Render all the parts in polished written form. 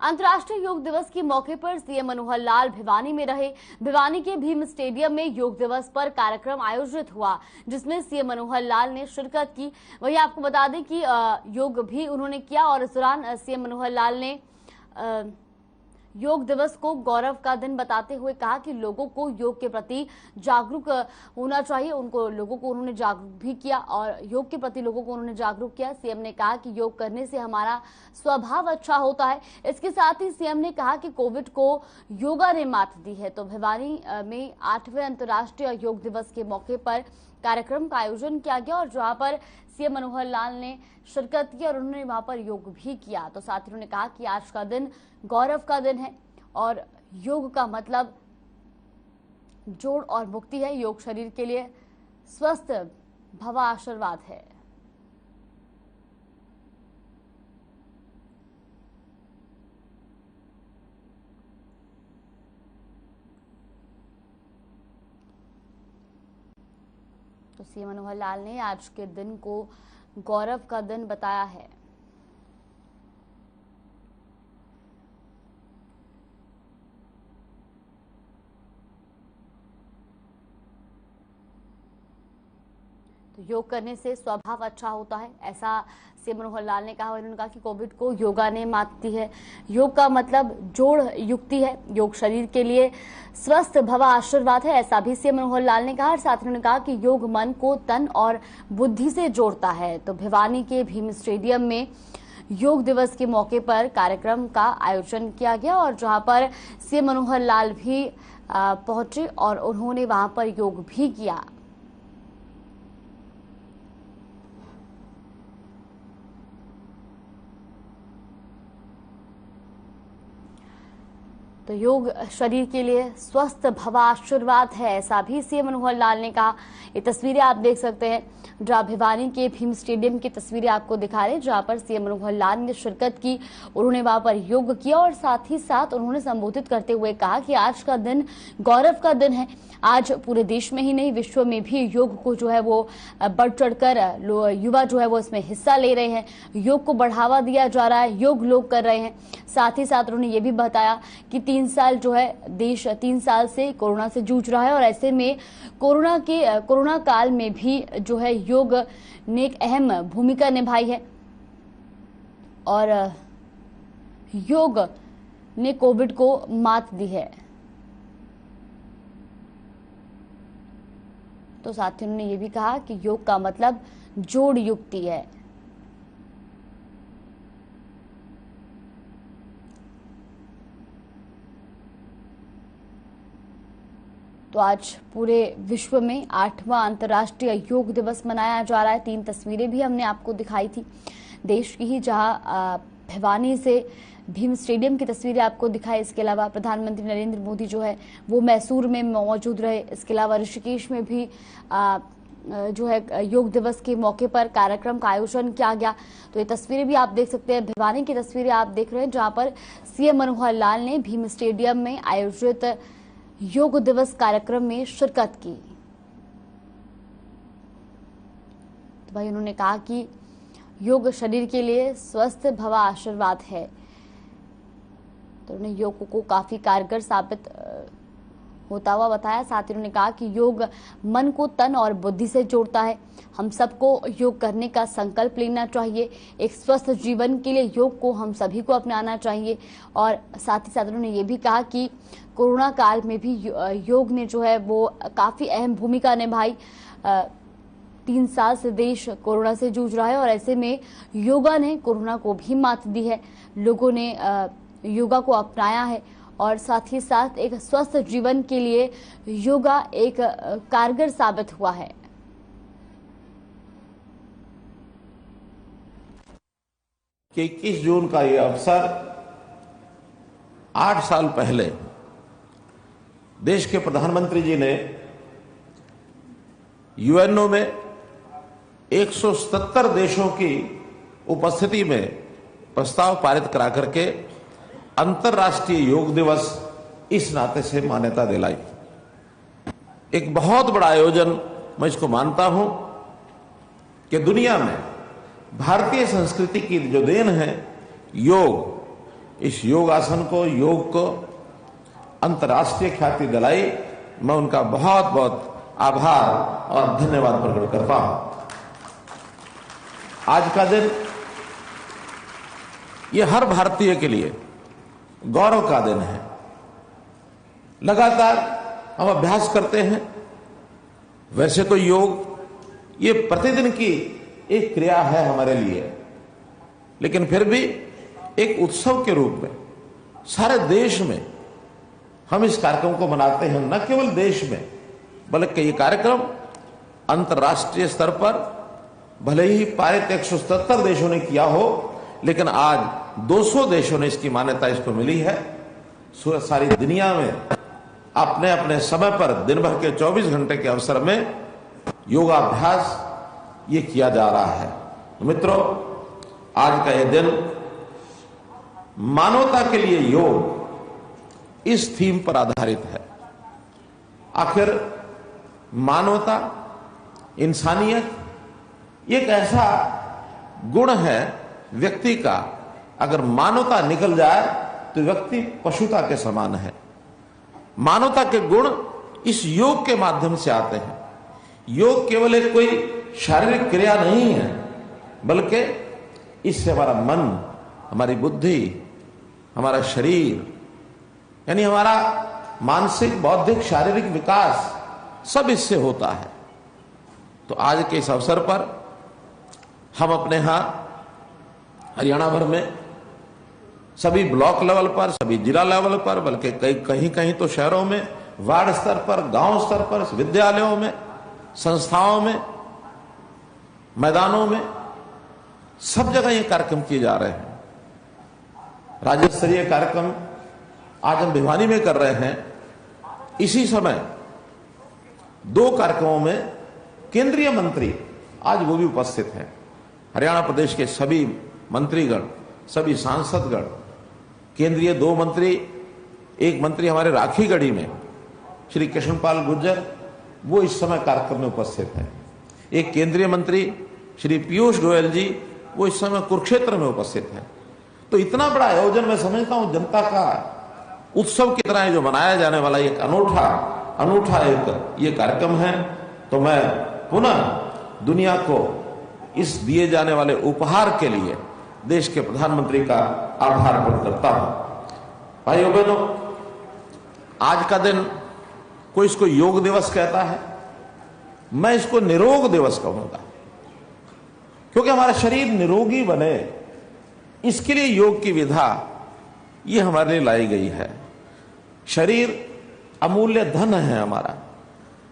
अंतर्राष्ट्रीय योग दिवस के मौके पर सीएम मनोहर लाल भिवानी में रहे। भिवानी के भीम स्टेडियम में योग दिवस पर कार्यक्रम आयोजित हुआ, जिसमें सीएम मनोहर लाल ने शिरकत की। वहीं आपको बता दें कि योग भी उन्होंने किया और इस दौरान सीएम मनोहर लाल ने योग दिवस को गौरव का दिन बताते हुए कहा कि लोगों को योग के प्रति जागरूक होना चाहिए। लोगों को उन्होंने जागरूक भी किया और योग के प्रति लोगों को उन्होंने जागरूक किया। सीएम ने कहा कि योग करने से हमारा स्वभाव अच्छा होता है। इसके साथ ही सीएम ने कहा कि कोविड को योगा ने मात दी है। तो भिवानी में 8वें अंतर्राष्ट्रीय योग दिवस के मौके पर कार्यक्रम का आयोजन किया गया और जहां पर सीएम मनोहर लाल ने शिरकत की और उन्होंने वहां पर योग भी किया। तो साथ ही उन्होंने कहा कि आज का दिन गौरव का दिन है और योग का मतलब जोड़ और मुक्ति है। योग शरीर के लिए स्वस्थ भवा आशीर्वाद है। तो सीएम मनोहर लाल ने आज के दिन को गौरव का दिन बताया है। तो योग करने से स्वभाव अच्छा होता है, ऐसा सीएम मनोहर लाल ने कहा। उन्होंने कहा कि कोविड को योगा ने मात दी है। योग का मतलब जोड़ युक्ति है। योग शरीर के लिए स्वस्थ भवा आशीर्वाद है, ऐसा भी सीएम मनोहर लाल ने कहा। और साथ ही उन्होंने कहा कि योग मन को तन और बुद्धि से जोड़ता है। तो भिवानी के भीम स्टेडियम में योग दिवस के मौके पर कार्यक्रम का आयोजन किया गया और जहां पर सीएम मनोहर लाल भी पहुंचे और उन्होंने वहां पर योग भी किया। तो योग शरीर के लिए स्वस्थ भवा आशीर्वाद है, ऐसा भी सीएम मनोहर लाल ने कहा। ये तस्वीरें आप देख सकते हैं, जहां भिवानी के भीम स्टेडियम की तस्वीरें आपको दिखा रहे हैं, जहां पर सीएम मनोहर लाल ने शिरकत की। उन्होंने वहां पर योग किया और साथ ही साथ उन्होंने संबोधित करते हुए कहा कि आज का दिन गौरव का दिन है। आज पूरे देश में ही नहीं, विश्व में भी योग को जो है वो बढ़ चढ़कर युवा जो है वो इसमें हिस्सा ले रहे हैं। योग को बढ़ावा दिया जा रहा है, योग लोग कर रहे हैं। साथ ही साथ उन्होंने ये भी बताया कि 3 साल जो है देश 3 साल से कोरोना से जूझ रहा है और ऐसे में कोरोना काल में भी जो है योग ने एक अहम भूमिका निभाई है और योग ने कोविड को मात दी है। तो साथ ही उन्होंने ये भी कहा कि योग का मतलब जोड़ युक्ति है। तो आज पूरे विश्व में 8वां अंतर्राष्ट्रीय योग दिवस मनाया जा रहा है। 3 तस्वीरें भी हमने आपको दिखाई थी देश की ही, जहां भिवानी से भीम स्टेडियम की तस्वीरें आपको दिखाई। इसके अलावा प्रधानमंत्री नरेंद्र मोदी जो है वो मैसूर में मौजूद रहे। इसके अलावा ऋषिकेश में भी जो है योग दिवस के मौके पर कार्यक्रम का आयोजन किया गया। तो ये तस्वीरें भी आप देख सकते हैं, भिवानी की तस्वीरें आप देख रहे हैं, जहां पर सीएम मनोहर लाल ने भीम स्टेडियम में आयोजित योग दिवस कार्यक्रम में शिरकत की। तो भाई उन्होंने कहा कि योग शरीर के लिए स्वस्थ भवा आशीर्वाद है। तो उन्होंने योग को काफी कारगर साबित होता हुआ बताया। साथ ही उन्होंने कहा कि योग मन को तन और बुद्धि से जोड़ता है। हम सबको योग करने का संकल्प लेना चाहिए। एक स्वस्थ जीवन के लिए योग को हम सभी को अपनाना चाहिए। और साथ ही साथ उन्होंने ये भी कहा कि कोरोना काल में भी योग ने जो है वो काफी अहम भूमिका निभाई। 3 साल से देश कोरोना से जूझ रहा है और ऐसे में योगा ने कोरोना को भी मात दी है। लोगों ने योगा को अपनाया है और साथ ही साथ एक स्वस्थ जीवन के लिए योगा एक कारगर साबित हुआ है। कि 21 जून का ये अवसर 8 साल पहले देश के प्रधानमंत्री जी ने यूएनओ में 177 देशों की उपस्थिति में प्रस्ताव पारित करा करके अंतर्राष्ट्रीय योग दिवस इस नाते से मान्यता दिलाई। एक बहुत बड़ा आयोजन मैं इसको मानता हूं कि दुनिया में भारतीय संस्कृति की जो देन है योग, इस योगासन को, योग को अंतर्राष्ट्रीय ख्याति दिलाई, मैं उनका बहुत बहुत आभार और धन्यवाद प्रकट करता हूं। आज का दिन ये हर भारतीय के लिए गौरव का दिन है। लगातार हम अभ्यास करते हैं। वैसे तो योग ये प्रतिदिन की एक क्रिया है हमारे लिए, लेकिन फिर भी एक उत्सव के रूप में सारे देश में हम इस कार्यक्रम को मनाते हैं। न केवल देश में, बल्कि ये कार्यक्रम अंतर्राष्ट्रीय स्तर पर भले ही पारित 177 देशों ने किया हो, लेकिन आज 200 देशों ने इसकी मान्यता इसको मिली है। सारी दुनिया में अपने अपने समय पर दिन भर के 24 घंटे के अवसर में योगाभ्यास ये किया जा रहा है। मित्रों, आज का यह दिन मानवता के लिए योग इस थीम पर आधारित है। आखिर मानवता, इंसानियत एक ऐसा गुण है व्यक्ति का, अगर मानवता निकल जाए तो व्यक्ति पशुता के समान है। मानवता के गुण इस योग के माध्यम से आते हैं। योग केवल एक कोई शारीरिक क्रिया नहीं है, बल्कि इससे हमारा मन, हमारी बुद्धि, हमारा शरीर, यानी हमारा मानसिक, बौद्धिक, शारीरिक विकास सब इससे होता है। तो आज के इस अवसर पर हम अपने यहां हरियाणा भर में सभी ब्लॉक लेवल पर, सभी जिला लेवल पर, बल्कि कहीं कहीं तो शहरों में, वार्ड स्तर पर, गांव स्तर पर, विद्यालयों में, संस्थाओं में, मैदानों में, सब जगह ये कार्यक्रम किए जा रहे हैं। राज्य स्तरीय कार्यक्रम आज हम भिवानी में कर रहे हैं। इसी समय 2 कार्यक्रमों में केंद्रीय मंत्री आज वो भी उपस्थित हैं। हरियाणा प्रदेश के सभी मंत्रीगण, सभी सांसदगण, केंद्रीय 2 मंत्री, एक मंत्री हमारे राखीगढ़ी में श्री कृष्णपाल गुर्जर, वो इस समय कार्यक्रम में उपस्थित हैं। एक केंद्रीय मंत्री श्री पीयूष गोयल जी, वो इस समय कुरुक्षेत्र में उपस्थित हैं। तो इतना बड़ा आयोजन मैं समझता हूं जनता का उत्सव की तरह जो मनाया जाने वाला एक अनूठा एक ये कार्यक्रम है। तो मैं पुनः दुनिया को इस दिए जाने वाले उपहार के लिए देश के प्रधानमंत्री का आभार व्यक्त करता हूं। भाइयों बहनों, आज का दिन कोई इसको योग दिवस कहता है, मैं इसको निरोग दिवस कहूंगा, क्योंकि हमारा शरीर निरोगी बने, इसके लिए योग की विधा ये हमारे लिए लाई गई है। शरीर अमूल्य धन है हमारा।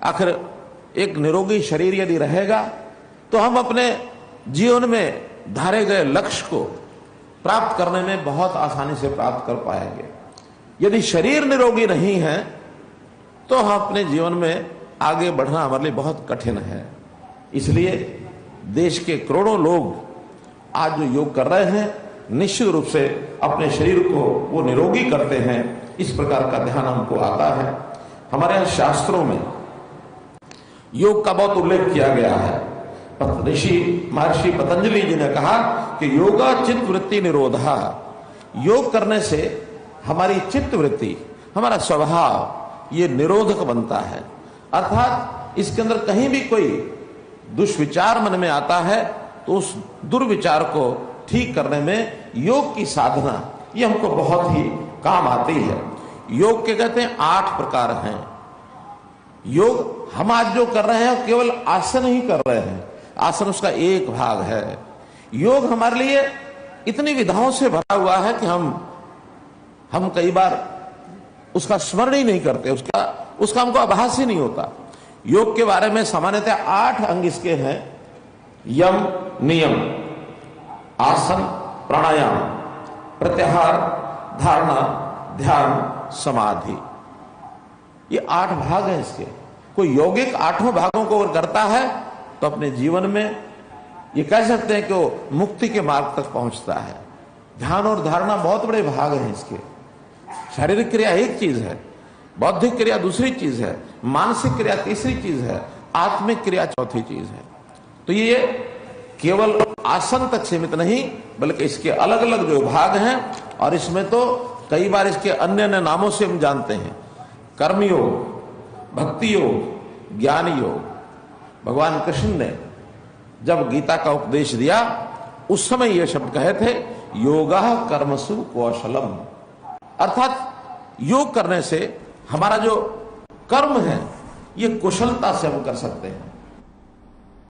आखिर एक निरोगी शरीर यदि रहेगा तो हम अपने जीवन में धारे गए लक्ष्य को प्राप्त करने में बहुत आसानी से प्राप्त कर पाएंगे। यदि शरीर निरोगी नहीं है तो हम अपने जीवन में आगे बढ़ना हमारे लिए बहुत कठिन है। इसलिए देश के करोड़ों लोग आज जो योग कर रहे हैं, निश्चित रूप से अपने शरीर को वो निरोगी करते हैं। इस प्रकार का ध्यान हमको आता है। हमारे यहाँ शास्त्रों में योग का बहुत उल्लेख किया गया है। ऋषि महर्षि पतंजलि जी ने कहा कि योगा चित्त वृत्ति निरोधा, योग करने से हमारी चित्त वृत्ति, हमारा स्वभाव ये निरोधक बनता है। अर्थात इसके अंदर कहीं भी कोई दुष्विचार मन में आता है तो उस दुर्विचार को ठीक करने में योग की साधना ये हमको बहुत ही काम आती है। योग के कहते हैं 8 प्रकार हैं। योग हम आज जो कर रहे हैं केवल आसन ही कर रहे हैं, आसन उसका एक भाग है। योग हमारे लिए इतनी विधाओं से भरा हुआ है कि हम कई बार उसका स्मरण ही नहीं करते, उसका हमको आभास ही नहीं होता। योग के बारे में सामान्यतः 8 अंग इसके हैं। यम, नियम, आसन, प्राणायाम, प्रत्याहार, धारणा, ध्यान, समाधि, ये 8 भाग हैं इसके। कोई यौगिक 8 भागों को अगर करता है तो अपने जीवन में ये कह सकते हैं कि वो मुक्ति के मार्ग तक पहुंचता है। ध्यान और धारणा बहुत बड़े भाग हैं इसके। शारीरिक क्रिया एक चीज है, बौद्धिक क्रिया दूसरी चीज है, मानसिक क्रिया तीसरी चीज है, आत्मिक क्रिया चौथी चीज है। तो ये केवल आसन तक सीमित नहीं, बल्कि इसके अलग अलग जो भाग हैं और इसमें तो कई बार इसके अन्य अन्य नामों से हम जानते हैं, कर्मयोग, भक्ति योग, ज्ञान योग। भगवान कृष्ण ने जब गीता का उपदेश दिया उस समय ये शब्द कहे थे, योगः कर्मसु कौशलम, अर्थात योग करने से हमारा जो कर्म है ये कुशलता से हम कर सकते हैं।